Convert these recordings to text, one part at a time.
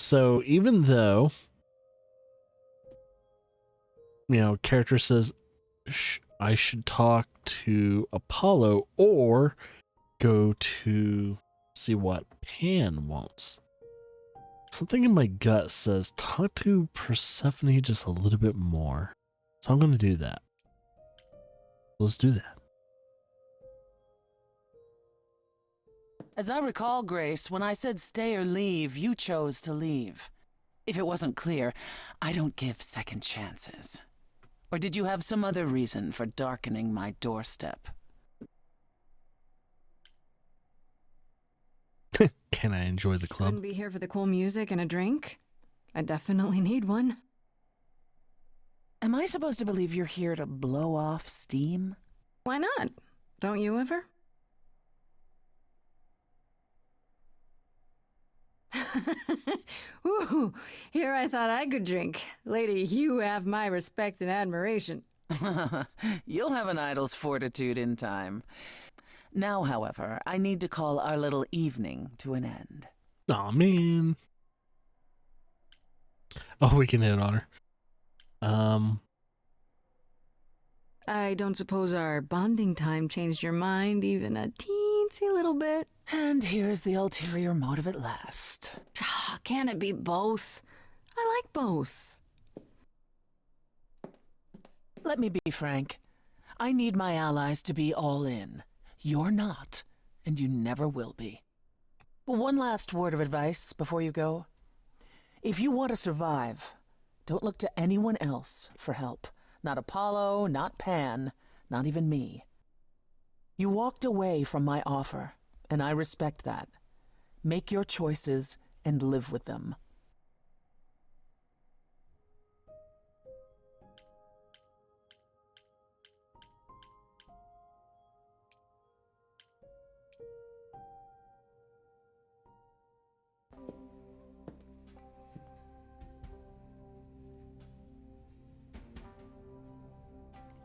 So even though, character says I should talk to Apollo or go to see what Pan wants. Something in my gut says talk to Persephone just a little bit more. So I'm going to do that. Let's do that. As I recall, Grace, when I said stay or leave, you chose to leave. If it wasn't clear, I don't give second chances. Or did you have some other reason for darkening my doorstep? Can I enjoy the club? Couldn't be here for the cool music and a drink? I definitely need one. Am I supposed to believe you're here to blow off steam? Why not? Don't you ever? Ooh, here I thought I could drink. Lady, you have my respect and admiration. You'll have an idol's fortitude in time. Now, however, I need to call our little evening to an end. Aw, man. Oh, we can hit on her. I don't suppose our bonding time changed your mind even a teensy little bit? And here's the ulterior motive at last. Can it be both? I like both. Let me be frank. I need my allies to be all in. You're not, and you never will be. One last word of advice before you go. If you want to survive, don't look to anyone else for help. Not Apollo, not Pan, not even me. You walked away from my offer, and I respect that. Make your choices and live with them.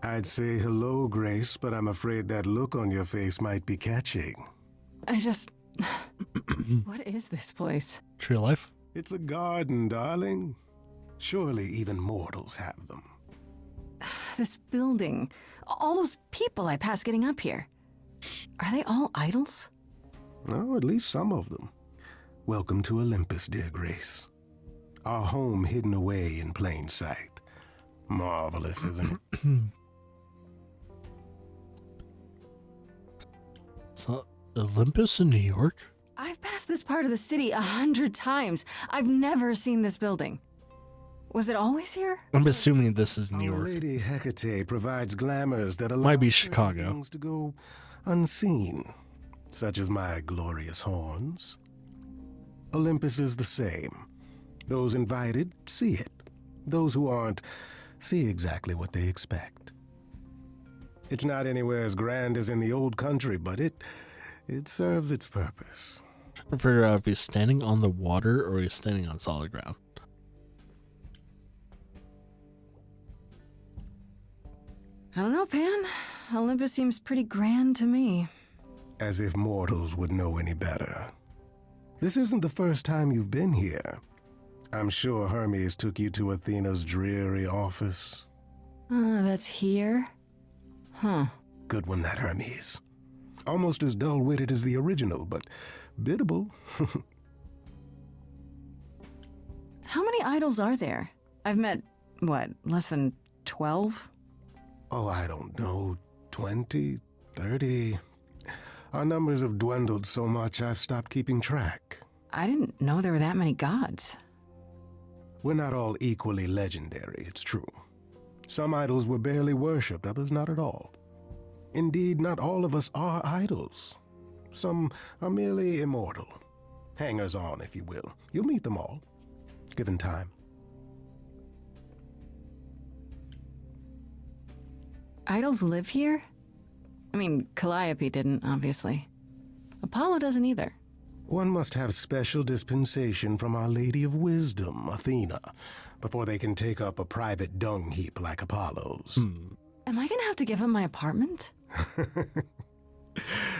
I'd say hello, Grace, but I'm afraid that look on your face might be catching. I just... What is this place? Tree of Life? It's a garden, darling. Surely even mortals have them. This building. All those people I pass getting up here. Are they all idols? Oh, at least some of them. Welcome to Olympus, dear Grace. Our home hidden away in plain sight. Marvelous, isn't it? So, Olympus in New York? I've passed this part of the city 100 times. I've never seen this building. Was it always here? I'm assuming this is New Our York. Lady Hecate provides glamours that allow Might be certain Chicago. things to go unseen, such as my glorious horns. Olympus is the same. Those invited see it. Those who aren't see exactly what they expect. It's not anywhere as grand as in the old country, but it serves its purpose. I'm trying to figure out if he's standing on the water or he's standing on solid ground. I don't know, Pan. Olympus seems pretty grand to me. As if mortals would know any better. This isn't the first time you've been here. I'm sure Hermes took you to Athena's dreary office. That's here? Huh. Good one, that Hermes. Almost as dull-witted as the original, but biddable. How many idols are there? I've met, what, less than 12? Oh, I don't know, 20, 30. Our numbers have dwindled so much I've stopped keeping track. I didn't know there were that many gods. We're not all equally legendary, it's true. Some idols were barely worshipped, others not at all. Indeed, not all of us are idols. Some are merely immortal. Hangers-on, if you will. You'll meet them all, given time. Idols live here? I mean, Calliope didn't, obviously. Apollo doesn't either. One must have special dispensation from Our Lady of Wisdom, Athena, before they can take up a private dung heap like Apollo's. Am I gonna have to give him my apartment?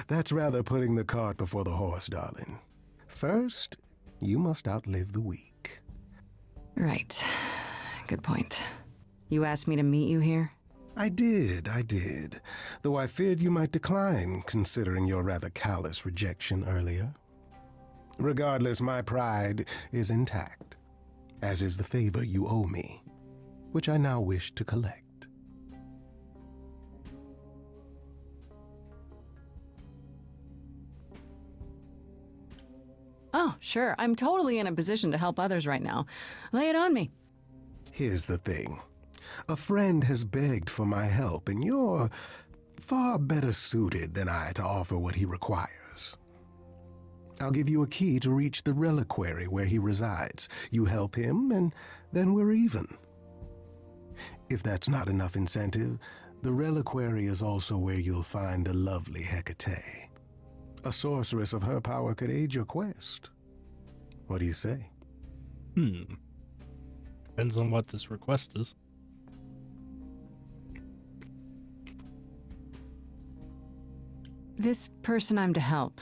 That's rather putting the cart before the horse, darling. First, you must outlive the weak. Right. Good point. You asked me to meet you here? I did. Though I feared you might decline, considering your rather callous rejection earlier. Regardless, my pride is intact, as is the favor you owe me, which I now wish to collect. Oh, sure. I'm totally in a position to help others right now. Lay it on me. Here's the thing. A friend has begged for my help, and you're far better suited than I to offer what he requires. I'll give you a key to reach the reliquary where he resides. You help him, and then we're even. If that's not enough incentive, the reliquary is also where you'll find the lovely Hecate. A sorceress of her power could aid your quest. What do you say? Depends on what this request is. This person I'm to help,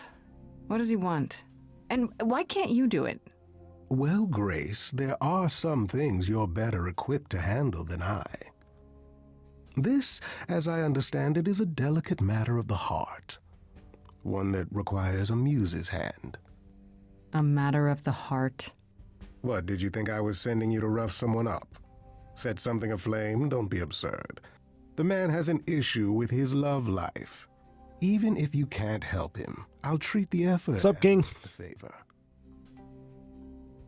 what does he want? And why can't you do it? Well, Grace, there are some things you're better equipped to handle than I. This, as I understand it, is a delicate matter of the heart. One that requires a muse's hand. A matter of the heart. What, did you think I was sending you to rough someone up? Set something aflame? Don't be absurd. The man has an issue with his love life. Even if you can't help him, I'll treat the effort What's up, King? as a favor.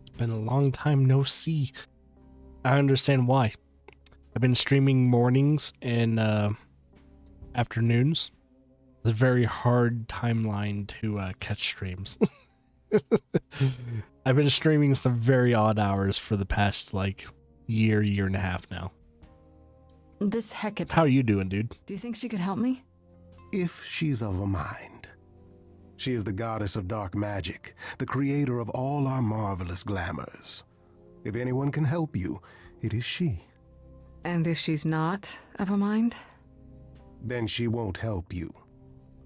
It's been a long time no see. I understand why. I've been streaming mornings and afternoons. It's a very hard timeline to catch streams. I've been streaming some very odd hours for the past year and a half now. This Hecate. How are you doing, dude? Do you think she could help me? If she's of a mind. She is the goddess of dark magic, the creator of all our marvelous glamours. If anyone can help you, it is she. And if she's not of a mind? Then she won't help you.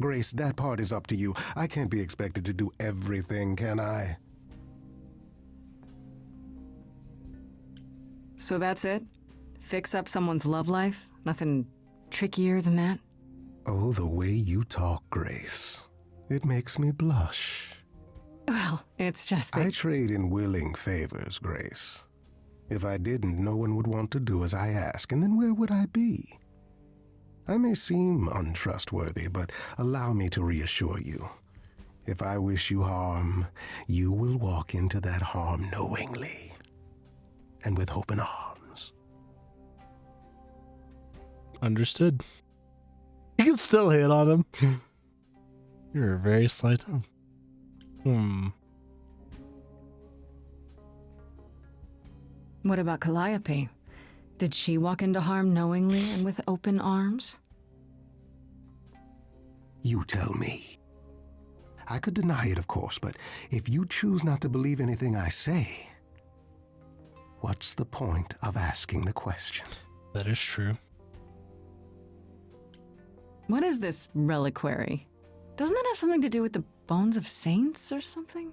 Grace, that part is up to you. I can't be expected to do everything, can I? So that's it? Fix up someone's love life? Nothing trickier than that? Oh, the way you talk, Grace. It makes me blush. Well, it's just that... I trade in willing favors, Grace. If I didn't, no one would want to do as I ask, and then where would I be? I may seem untrustworthy, but allow me to reassure you. If I wish you harm, you will walk into that harm knowingly, and with open arms. Understood. You can still hit on him. You're a very sly tongue. What about Calliope? Did she walk into harm knowingly and with open arms? You tell me. I could deny it, of course, but if you choose not to believe anything I say, what's the point of asking the question? That is true. What is this reliquary? Doesn't that have something to do with the bones of saints or something?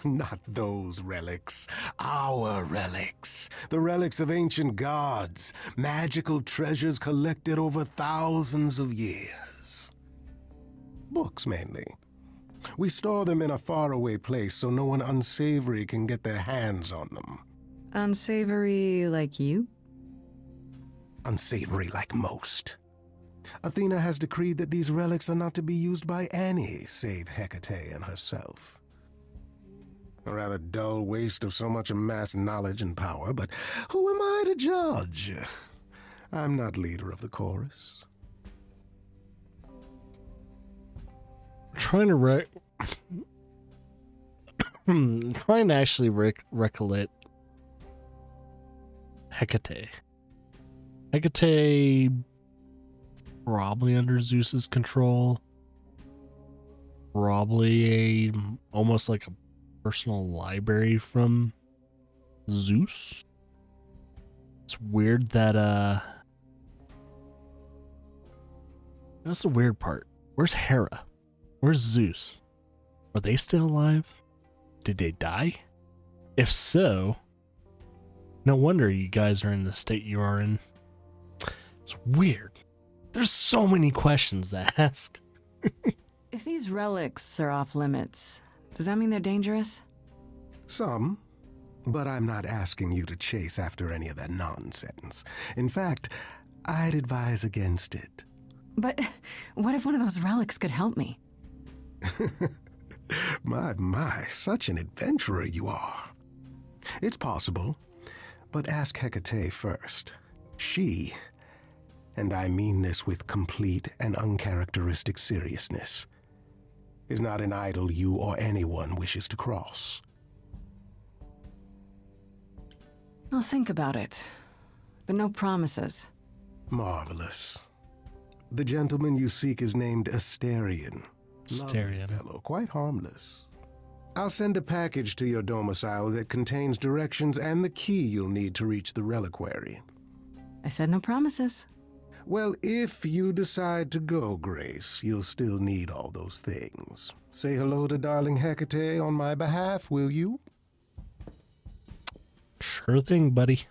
Not those relics. Our relics. The relics of ancient gods. Magical treasures collected over thousands of years. Books, mainly. We store them in a faraway place so no one unsavory can get their hands on them. Unsavory like you? Unsavory like most. Athena has decreed that these relics are not to be used by any save Hecate and herself. A rather dull waste of so much amassed knowledge and power, but who am I to judge? I'm not leader of the chorus. Trying to trying to actually recollect Hecate. Hecate probably under Zeus's control. Probably almost like a personal library from Zeus. It's weird that that's the weird part. Where's Hera? Where's Zeus? Are they still alive? Did they die? If so, No wonder you guys are in the state you are in. It's weird. There's so many questions to ask. If these relics are off limits, does that mean they're dangerous? Some, but I'm not asking you to chase after any of that nonsense. In fact, I'd advise against it. But what if one of those relics could help me? My, such an adventurer you are. It's possible, but ask Hecate first. She, and I mean this with complete and uncharacteristic seriousness, is not an idol you or anyone wishes to cross. I'll think about it, but no promises. Marvelous. The gentleman you seek is named Asterion. Asterion. Lovely fellow, quite harmless. I'll send a package to your domicile that contains directions and the key you'll need to reach the reliquary. I said no promises. Well, if you decide to go, Grace, you'll still need all those things. Say hello to darling Hecate on my behalf, will you? Sure thing, buddy.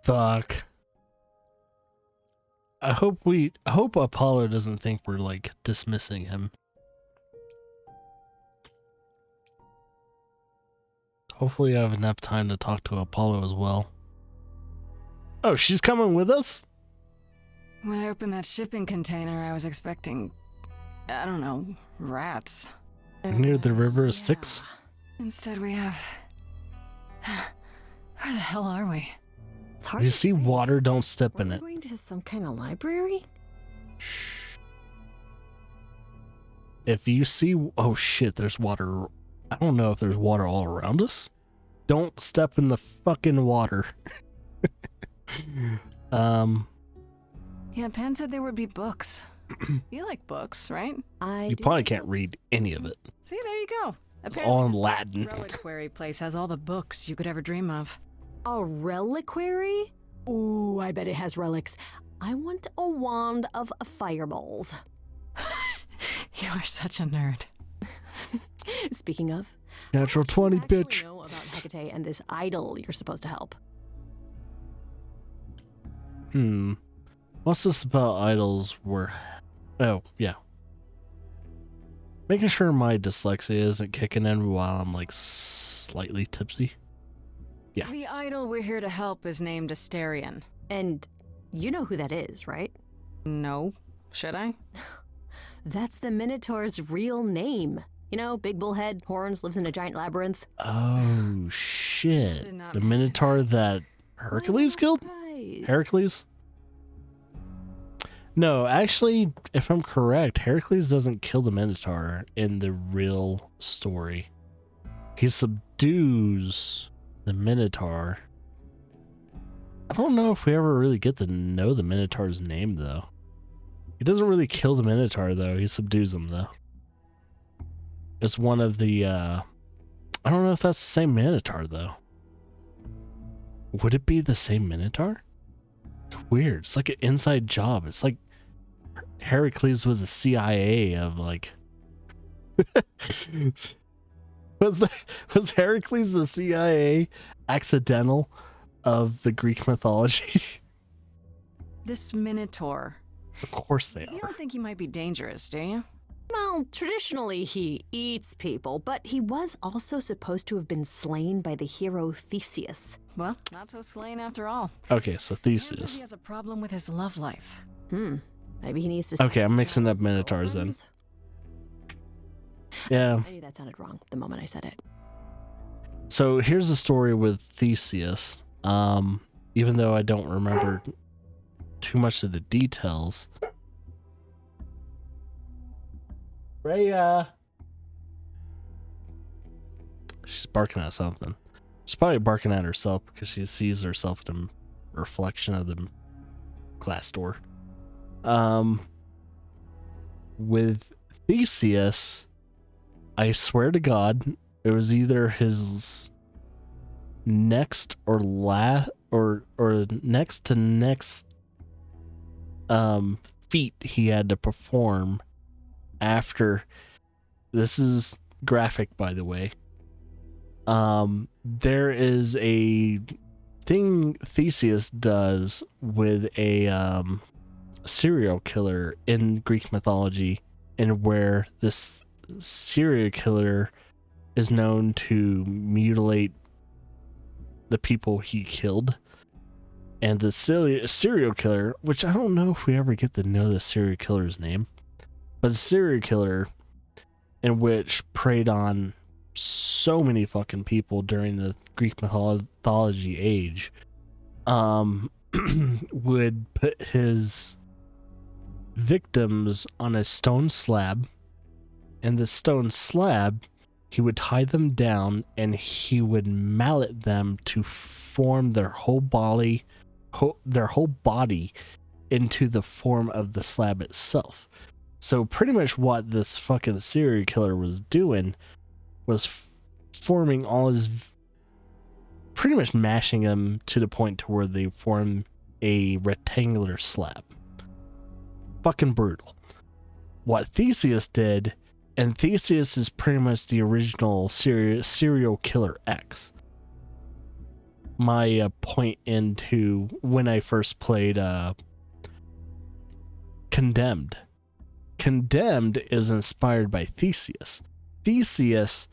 Fuck. I hope Apollo doesn't think we're like dismissing him. Hopefully I have enough time to talk to Apollo as well. Oh, she's coming with us? When I opened that shipping container, I was expecting, I don't know, rats. Near the river of Styx? Instead we have... Where the hell are we? It's hard You to see say. water, don't step Were in we it. going to some kind of library? If you see... Oh shit, there's water. I don't know if there's water all around us. Don't step in the fucking water. Yeah, Pan said there would be books. You like books, right? You probably can't read any of it. See, there you go. all in this Latin. reliquary place has all the books you could ever dream of. A reliquary? Ooh, I bet it has relics. I want a wand of fireballs. You are such a nerd. Speaking of, Natural how much 20, do you actually bitch. know about Hecate and this idol you're supposed to help? What's this about idols were... Oh, yeah. Making sure my dyslexia isn't kicking in while I'm like slightly tipsy. Yeah. The idol we're here to help is named Asterion. And you know who that is, right? No. Should I? That's the Minotaur's real name. You know, big bullhead, horns, lives in a giant labyrinth. Oh, shit. Did not The mention Minotaur that Hercules killed? Surprise. Heracles? No, actually, if I'm correct, Heracles doesn't kill the Minotaur in the real story. He subdues the Minotaur. I don't know if we ever really get to know the Minotaur's name, though. He doesn't really kill the Minotaur, though. He subdues him, though. It's one of the, I don't know if that's the same Minotaur, though. Would it be the same Minotaur? It's weird. It's like an inside job. It's like Heracles was the CIA of, like... was Heracles the CIA accidental of the Greek mythology? This Minotaur. Of course they You are. don't think he might be dangerous, do you? Well, traditionally he eats people, but he was also supposed to have been slain by the hero Theseus. Well, not so slain after all. Okay, so Pan said Theseus. he has a problem with his love life. Maybe he needs to... Okay, I'm mixing up his Minotaurs then. girlfriends? Yeah. I knew that sounded wrong the moment I said it. So here's the story with Theseus. Even though I don't remember too much of the details. Rhea! She's barking at something. She's probably barking at herself because she sees herself in the reflection of the glass door. With Theseus, I swear to God, it was either his next or next to next feat he had to perform after. This is graphic, by the way. There is a thing Theseus does with a serial killer in Greek mythology, and where this serial killer is known to mutilate the people he killed. And the serial killer, which I don't know if we ever get to know the serial killer's name, but the serial killer in which preyed on so many fucking people during the Greek mythology age, would put his victims on a stone slab, and the stone slab, he would tie them down and he would mallet them to form their whole body into the form of the slab itself. So pretty much what this fucking serial killer was doing was forming all his, pretty much mashing them to the point to where they form a rectangular slab. Fucking brutal. What Theseus did, and Theseus is pretty much the original serial killer X. My point into when I first played Condemned. Condemned is inspired by Theseus. Theseus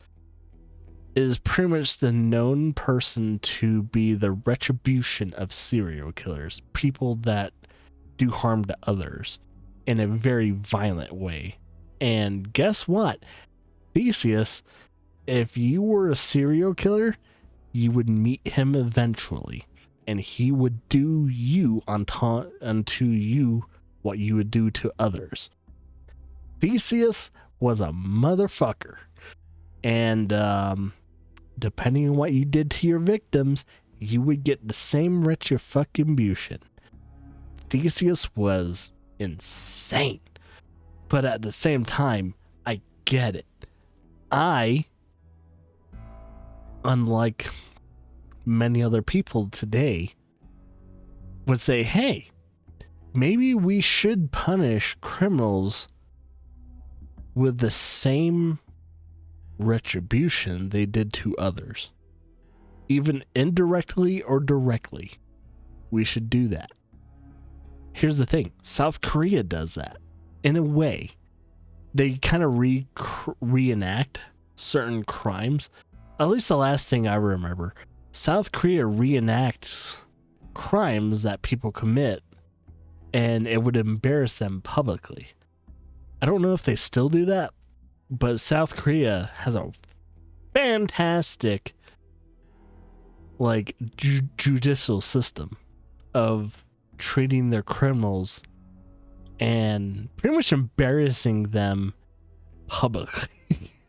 is pretty much the known person to be the retribution of serial killers, people that do harm to others in a very violent way. And guess what? Theseus, if you were a serial killer, you would meet him eventually, and he would do you unto you what you would do to others. Theseus was a motherfucker, and depending on what you did to your victims, you would get the same retribution. Theseus was insane, but at the same time, I get it. Unlike many other people today, would say, hey, maybe we should punish criminals with the same retribution they did to others. Even indirectly or directly, we should do that. Here's the thing, South Korea does that. In a way, they kind of reenact certain crimes. At least the last thing I remember, South Korea reenacts crimes that people commit, and it would embarrass them publicly. I don't know if they still do that, but South Korea has a fantastic judicial system of treating their criminals and pretty much embarrassing them publicly.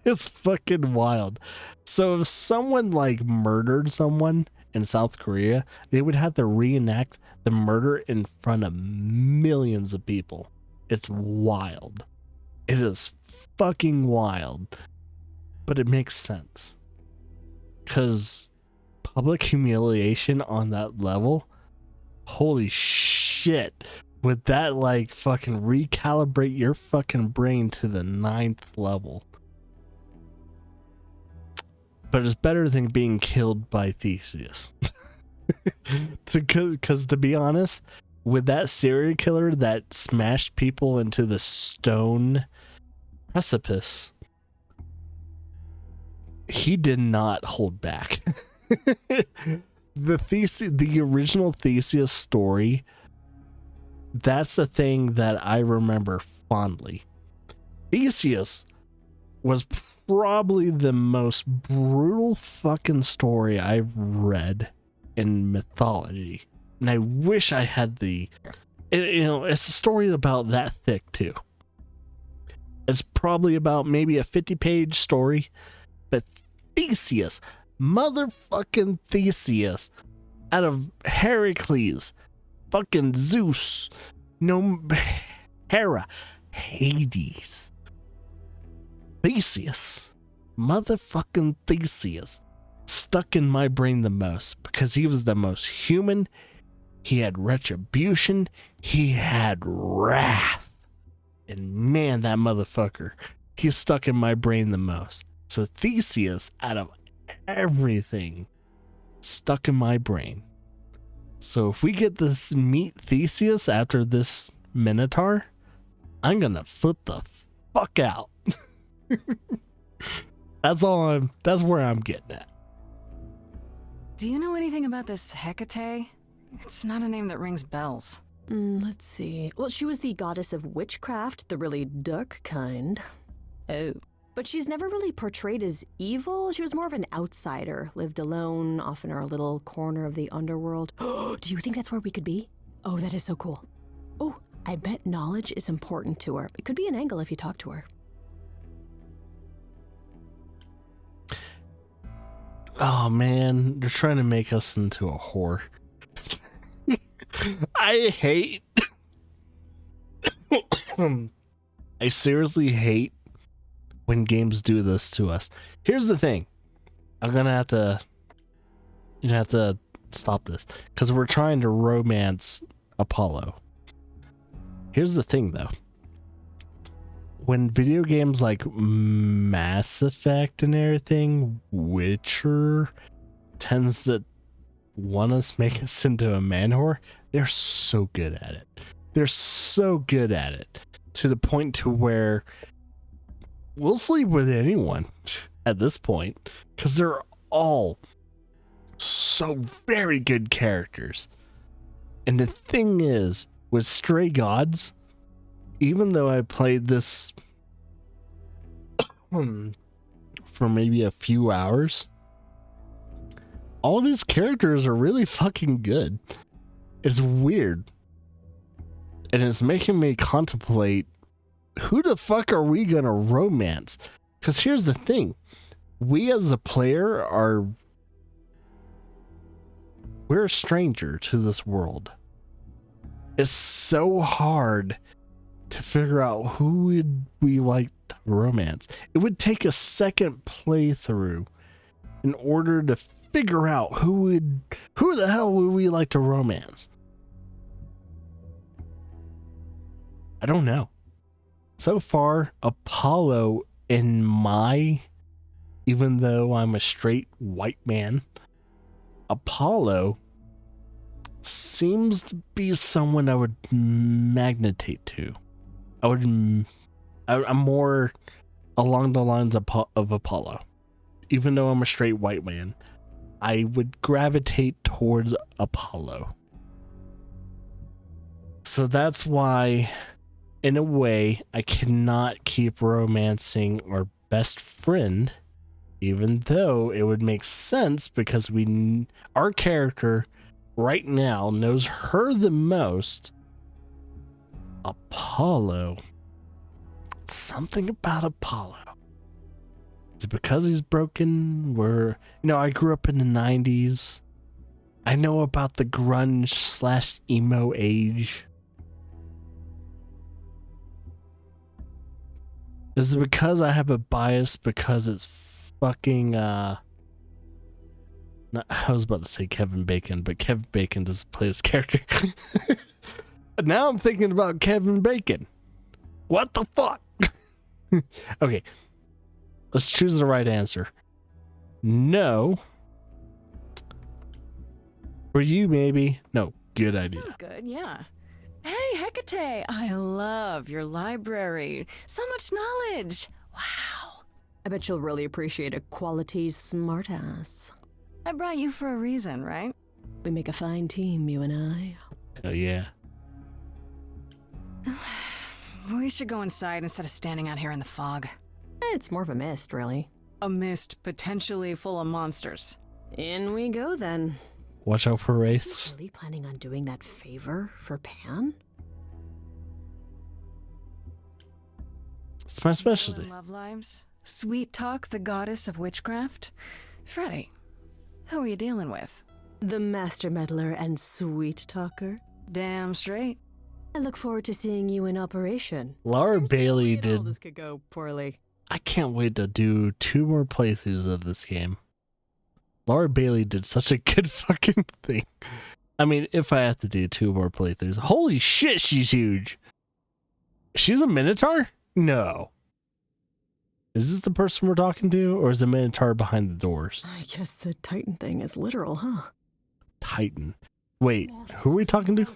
It's fucking wild. So if someone murdered someone in South Korea, they would have to reenact the murder in front of millions of people. It's wild. It is fucking wild. But it makes sense. Because public humiliation on that level, holy shit. Would that fucking recalibrate your fucking brain to the 9th level? But it's better than being killed by Theseus. Because to be honest, with that serial killer that smashed people into the stone precipice, he did not hold back. The original Theseus story, that's the thing that I remember fondly. Theseus was probably the most brutal fucking story I've read in mythology. And I wish I had it's a story about that thick too. It's probably about maybe a 50-page story, but Theseus, motherfucking Theseus, out of Heracles, fucking Zeus, Hera, Hades, Theseus, motherfucking Theseus, stuck in my brain the most because he was the most human. He had retribution. He had wrath. And man, that motherfucker, he's stuck in my brain the most. So Theseus, out of everything stuck in my brain. So if we get this meet Theseus after this Minotaur, I'm gonna flip the fuck out. That's where I'm getting at. Do you know anything about this Hecate? It's not a name that rings bells. Let's see. Well, she was the goddess of witchcraft, the really dark kind. Oh. But she's never really portrayed as evil. She was more of an outsider, lived alone, off in her little corner of the underworld. Do you think that's where we could be? Oh, that is so cool. Oh, I bet knowledge is important to her. It could be an angle if you talk to her. Oh man, they're trying to make us into a whore. I hate. I seriously hate when games do this to us. Here's the thing. I'm gonna have to stop this because we're trying to romance Apollo. Here's the thing though. When video games like Mass Effect and everything, Witcher tends to want us, make us into a man whore, they're so good at it. They're so good at it to the point to where we'll sleep with anyone at this point because they're all so very good characters. And the thing is, with Stray Gods, even though I played this for maybe a few hours, all these characters are really fucking good. It's weird. And it's making me contemplate, who the fuck are we gonna romance? Because here's the thing. We as a player we're a stranger to this world. It's so hard to figure out who would we like to romance. It would take a second playthrough in order to figure out who the hell would we like to romance. I don't know. So far, Apollo even though I'm a straight white man, Apollo seems to be someone I would magnetate to. I'm more along the lines of Apollo. Even though I'm a straight white man, I would gravitate towards Apollo. So that's why, in a way, I cannot keep romancing our best friend, even though it would make sense because our character right now knows her the most. Apollo. Something about Apollo. Is it because he's broken? I grew up in the 90s. I know about the grunge/emo age. Is it because I have a bias because it's fucking I was about to say Kevin Bacon, but Kevin Bacon doesn't play his character. Now I'm thinking about Kevin Bacon. What the fuck? Okay. Let's choose the right answer. No. For you, maybe. No. Good idea. Sounds good, yeah. Hey, Hecate, I love your library. So much knowledge. Wow. I bet you'll really appreciate a quality smartass. I brought you for a reason, right? We make a fine team, you and I. Oh, yeah. We should go inside instead of standing out here in the fog. It's more of a mist, really. A mist potentially full of monsters. In we go, then. Watch out for wraiths. Really planning on doing that favor for Pan? It's my specialty. Love lives. Sweet Talk, the goddess of witchcraft. Freddy, who are you dealing with? The master meddler and sweet talker. Damn straight. I look forward to seeing you in operation. Laura Bailey did. This could go poorly. I can't wait to do 2 more playthroughs of this game. Laura Bailey did such a good fucking thing. I mean, if I have to do 2 more playthroughs. Holy shit, she's huge. She's a Minotaur? No. Is this the person we're talking to, or is the Minotaur behind the doors? I guess the Titan thing is literal, huh? Titan. Wait, who are we talking to?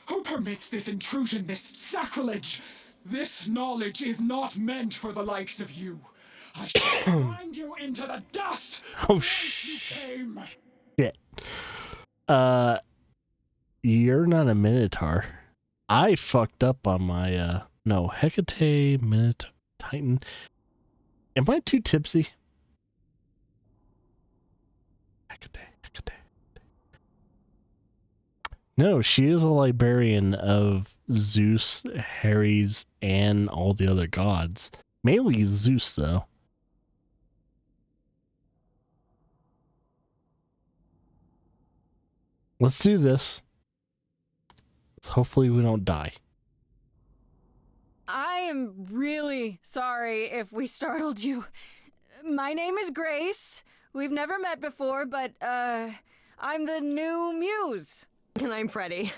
Who permits this intrusion, this sacrilege? This knowledge is not meant for the likes of you. I shall grind you into the dust Oh, whence you came. shit. You're not a Minotaur. I fucked up on my, no, Hecate, Minotaur, Titan. Am I too tipsy? Hecate. No, she is a librarian of Zeus, Ares, and all the other gods. Mainly Zeus, though. Let's do this. Hopefully we don't die. I am really sorry if we startled you. My name is Grace. We've never met before, but, I'm the new muse. And I'm Freddie.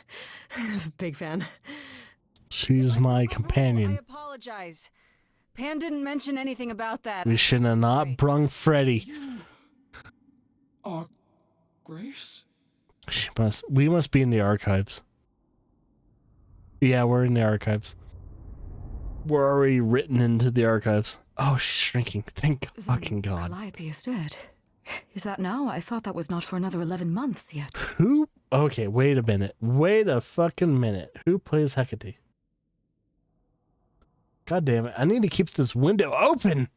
Big fan. She's my companion. I apologize. Pan didn't mention anything about that. We should have not brung Freddy. Grace? We must be in the archives. Yeah, we're in the archives. We're already written into the archives. Oh, she's shrinking. Thank fucking God. Calliope is dead. Is that now? I thought that was not for another 11 months yet. Who? Okay, wait a minute. Wait a fucking minute. Who plays Hecate? God damn it. I need to keep this window open.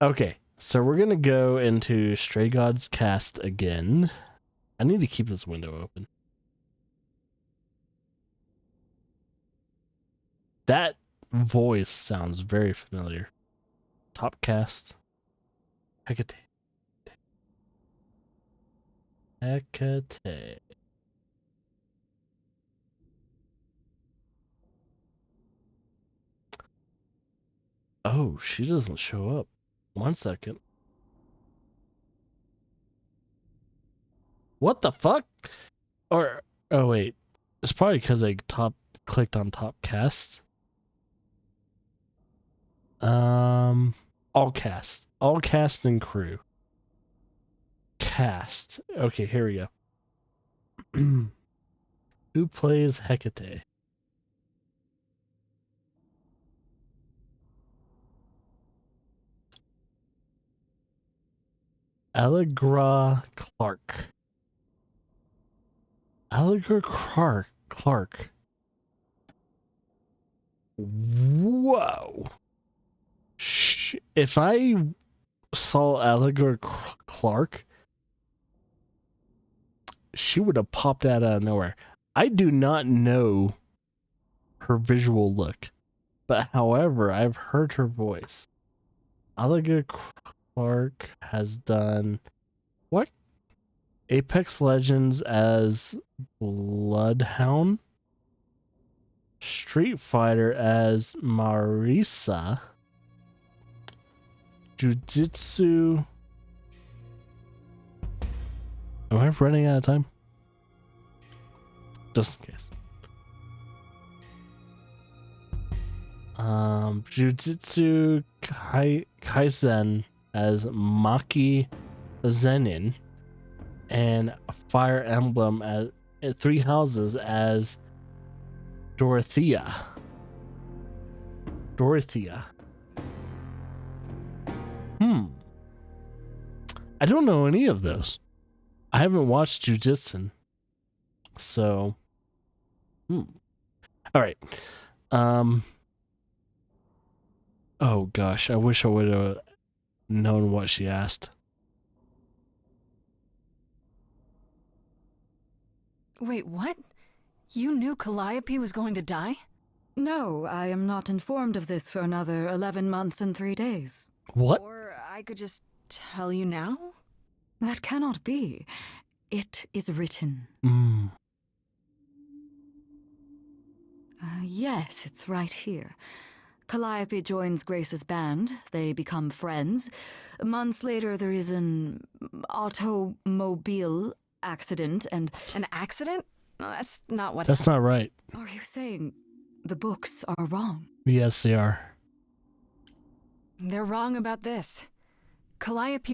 Okay, so we're gonna go into Stray Gods cast again. I need to keep this window open. That voice sounds very familiar. Top cast. Hecate. Hecate. Oh, she doesn't show up. 1 second. What the fuck? Or, oh wait. It's probably because I clicked on top cast. All cast. All cast and crew. Cast. Okay, here we go. Who plays Hecate? Allegra Clark. Allegra Clark. Whoa. If I saw Allegra Clark, she would have popped out of nowhere. I do not know her visual look, but however, I've heard her voice. Allegra Clark has done what? Apex Legends as Bloodhound, Street Fighter as Marisa, Jujutsu. Am I running out of time? Just in case. Jujutsu Kaisen as Maki Zenin, and Fire Emblem as Three Houses as Dorothea. I don't know any of those. I haven't watched Jujutsu. So, all right. Oh gosh, I wish I would have known what she asked. Wait, what? You knew Calliope was going to die? No, I am not informed of this for another 11 months and 3 days. What? Or I could just tell you now? That cannot be. It is written. Yes, it's right here. Calliope joins Grace's band. They become friends. Months later, there is an automobile accident and... An accident? No, that's not what That's not right. Are you saying the books are wrong? Yes, they are. They're wrong about this. Calliope